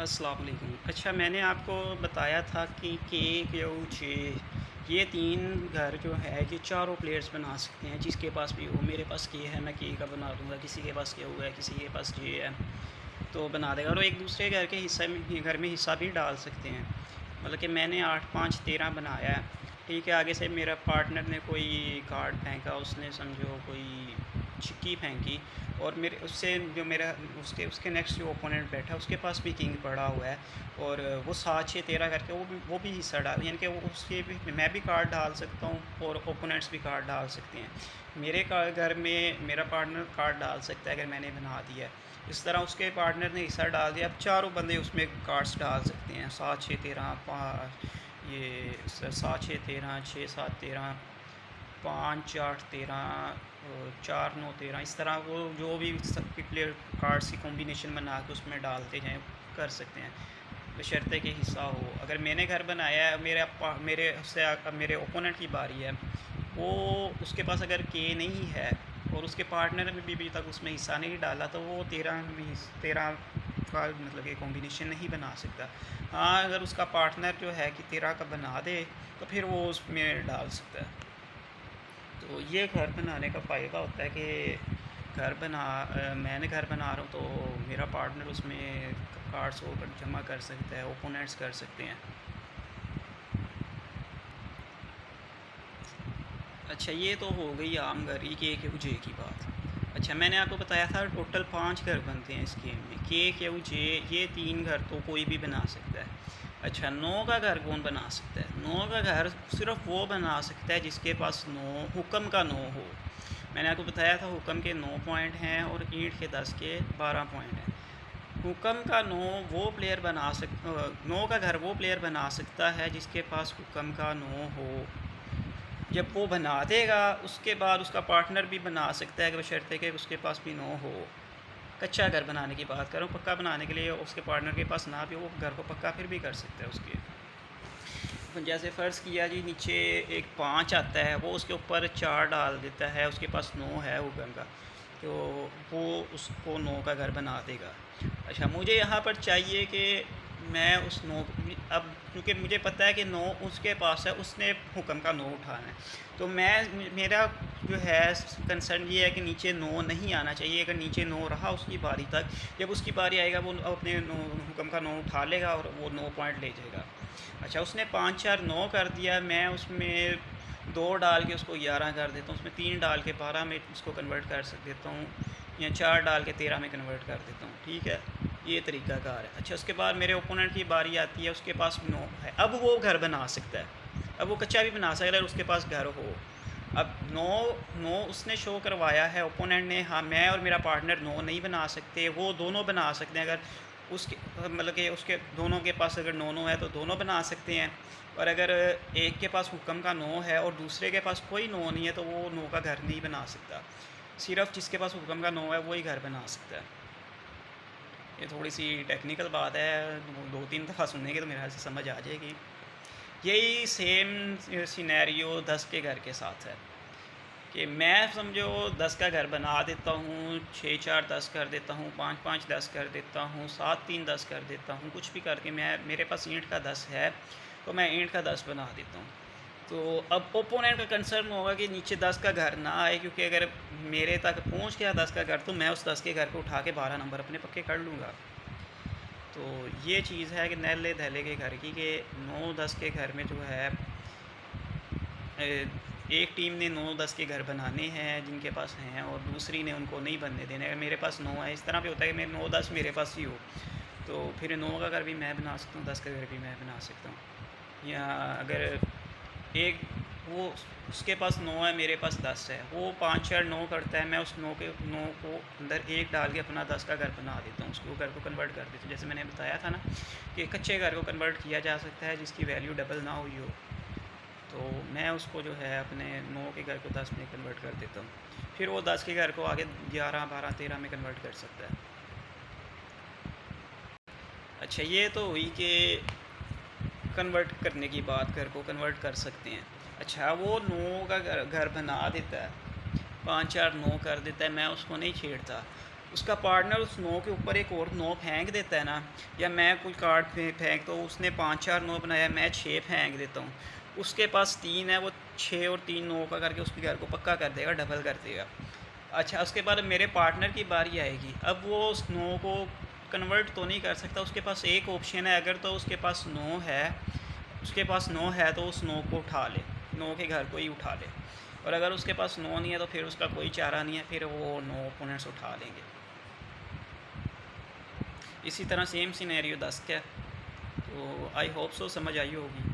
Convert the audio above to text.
अस्सलाम वालेकुम। अच्छा, मैंने आपको बताया था कि के, क्यू, जे ये 3 घर जो है ये चारों प्लेयर्स बना सकते हैं, जिसके पास भी हो। मेरे पास के है, मैं के का बना दूँगा, किसी के पास क्यू है, किसी के पास जे है, तो बना देगा। और एक दूसरे घर के हिस्से में घर में हिस्सा भी डाल सकते हैं। मतलब कि मैंने 8, 5, 13 बनाया है, ठीक है। आगे से मेरा पार्टनर ने कोई कार्ड फेंका, उसने समझो कोई छिक्की फेंकी, और मेरे उससे जो मेरा उसके उसके नेक्स्ट जो ओपोनेंट बैठा उसके पास भी किंग पड़ा हुआ है, और वो 7, 6, 13 करके वो भी हिस्सा डाल, यानी कि वो उसके भी मैं भी कार्ड डाल सकता हूँ और ओपोनेंट्स भी कार्ड डाल सकते हैं। मेरे घर में मेरा पार्टनर कार्ड डाल सकता है अगर मैंने बना दिया है। इस तरह उसके पार्टनर ने हिस्सा डाल दिया, अब चारों बंदे उसमें कार्ड्स डाल सकते हैं। 7, 6, 13, 5, ये 7, 6, 13, 6, 7, 13, 5, 8, 13, 4, 9, 13, इस तरह वो जो भी सबके प्लेयर कार्ड्स की कॉम्बिनेशन बना के उसमें डालते जाएँ, कर सकते हैं, बशर्ते कि हिस्सा हो। अगर मैंने घर बनाया है, मेरे ओपोनेंट की बारी है, वो उसके पास अगर के नहीं है और उसके पार्टनर ने भी अभी तक उसमें हिस्सा नहीं डाला, तो वो 13 का मतलब कि कॉम्बिनेशन नहीं बना सकता। हाँ, अगर उसका पार्टनर जो है कि 13 का बना दे, तो फिर वो उसमें डाल सकता है। तो ये घर बनाने का फ़ायदा होता है कि मैंने घर बना रहा हूँ, तो मेरा पार्टनर उसमें कार्ड्स वो जमा कर सकता है, ओपोनेंट्स कर सकते हैं। अच्छा, ये तो हो गई आम घर ई के जे की बात। अच्छा, मैंने आपको बताया था टोटल 5 घर बनते हैं इस गेम में। के जे, ये 3 घर तो कोई भी बना सकता है। अच्छा, 9 का घर कौन बना सकता है? 9 का घर सिर्फ़ वो बना सकता है जिसके पास 9 हुक्म का 9 हो। मैंने आपको बताया था हुक्म के 9 पॉइंट हैं और ईंट के 10 के 12 पॉइंट हैं। हुक्म का 9 वो प्लेयर 9 का घर वो प्लेयर बना सकता है जिसके पास हुक्म का 9 हो। जब वो बना देगा उसके बाद उसका पार्टनर भी बना सकता है, बशर्ते कि उसके पास भी 9 हो। कच्चा घर बनाने की बात कर रहा हूँ, पक्का बनाने के लिए उसके पार्टनर के पास ना भी हो, वो घर को पक्का फिर भी कर सकता है उसके। तो जैसे फ़र्ज़ किया जी, नीचे एक 5 आता है, वो उसके ऊपर 4 डाल देता है, उसके पास 9 है हुक्म का, तो वो उसको 9 का घर बना देगा। अच्छा, मुझे यहाँ पर चाहिए कि मैं उस 9, अब क्योंकि मुझे पता है कि 9 उसके पास है, उसने हुक्म का 9 उठाना है, तो मेरा जो है कंसर्न ये है कि नीचे 9 नहीं आना चाहिए। अगर नीचे 9 रहा उसकी बारी तक, जब उसकी बारी आएगा वो अपने 9 हुक्म का 9 उठा लेगा और वो 9 पॉइंट ले जाएगा। अच्छा, उसने 5, 4, 9 कर दिया, मैं उसमें 2 डाल के उसको 11 कर देता हूँ, उसमें 3 डाल के 12 में उसको कन्वर्ट कर देता हूँ, या 4 डाल के 13 में कन्वर्ट कर देता हूँ, ठीक है। ये तरीक़ाकार है। अच्छा, उसके बाद मेरे ओपोनेंट की बारी आती है, उसके पास 9 है, अब वो घर बना सकता है। अब वो कच्चा भी बना सकता है अगर उसके पास घर हो। अब 9 उसने शो करवाया है ओपोनेंट ने, हाँ, मैं और मेरा पार्टनर 9 नहीं बना सकते, वो दोनों बना सकते हैं। अगर उसके मतलब कि उसके दोनों के पास अगर 9 है तो दोनों बना सकते हैं, और अगर एक के पास हुक्म का 9 है और दूसरे के पास कोई 9 नहीं है, तो वो 9 का घर नहीं बना सकता। सिर्फ़ जिसके पास हुक्म का 9 है वही घर बना सकता है। ये थोड़ी सी टेक्निकल बात है, 2-3 दफ़ा सुनेंगे तो मेरे ख्याल से समझ आ जाएगी। यही सेम सिनेरियो 10 के घर के साथ है कि मैं समझो 10 का घर बना देता हूँ, 6, 4, 10 कर देता हूँ, 5, 5, 10 कर देता हूँ, 7, 3, 10 कर देता हूँ, कुछ भी करके मेरे पास ईंट का 10 है, तो मैं ईंट का 10 बना देता हूँ। तो अब ओपोनेंट का कंसर्न होगा कि नीचे 10 का घर ना आए, क्योंकि अगर मेरे तक पहुँच गया 10 का घर, तो मैं उस 10 के घर को उठा के 12 नंबर अपने पक्के कर लूँगा। तो ये चीज़ है कि नैले धैले के घर की, कि 9-10 के घर में जो है एक टीम ने 9-10 के घर बनाने हैं जिनके पास हैं, और दूसरी ने उनको नहीं बनने देने। अगर मेरे पास 9 है, इस तरह भी होता है कि मेरे 9-10 मेरे पास ही हो, तो फिर 9 का घर भी मैं बना सकता हूँ, 10 का घर भी मैं बना सकता हूँ। या अगर एक वो उसके पास 9 है, मेरे पास 10 है, वो 5, 4, 9 करता है, मैं उस 9 को अंदर 1 डाल के अपना 10 का घर बना देता हूँ, उसको घर को कन्वर्ट कर देता हूँ। जैसे मैंने बताया था ना कि कच्चे घर को कन्वर्ट किया जा सकता है जिसकी वैल्यू डबल ना हुई हो, तो मैं उसको जो है अपने 9 के घर को 10 में कन्वर्ट कर देता हूँ। फिर वो 10 के घर को आगे 11, 12, 13 में कन्वर्ट कर सकता है। अच्छा, ये तो हुई कि कन्वर्ट करने की बात, घर को कन्वर्ट कर सकते हैं। अच्छा, वो 9 का घर घर बना देता है, 5, 4, 9 कर देता है, मैं उसको नहीं छेड़ता। उसका पार्टनर उस नो के ऊपर एक और नो फेंक देता है ना, या मैं कोई कार्ड फेंक तो उसने 5-4 नो बनाया, मैं 6 फेंक देता हूँ, उसके पास 3 है, वो 6 और 3 नो का करके उसके घर को पक्का कर देगा, डबल कर देगा। अच्छा, उसके बाद मेरे पार्टनर की बारी आएगी, अब वो उस नो को कन्वर्ट तो नहीं कर सकता, उसके पास एक ऑप्शन है, अगर तो उसके पास नो है, तो उस नो को उठा ले, नो के घर को ही उठा ले, और अगर उसके पास नो नहीं है तो फिर उसका कोई चारा नहीं है, फिर वो नो ओपोनेंट्स उठा लेंगे। इसी तरह सेम सिनेरियो 10 का है। तो आई होप सो समझ आई होगी।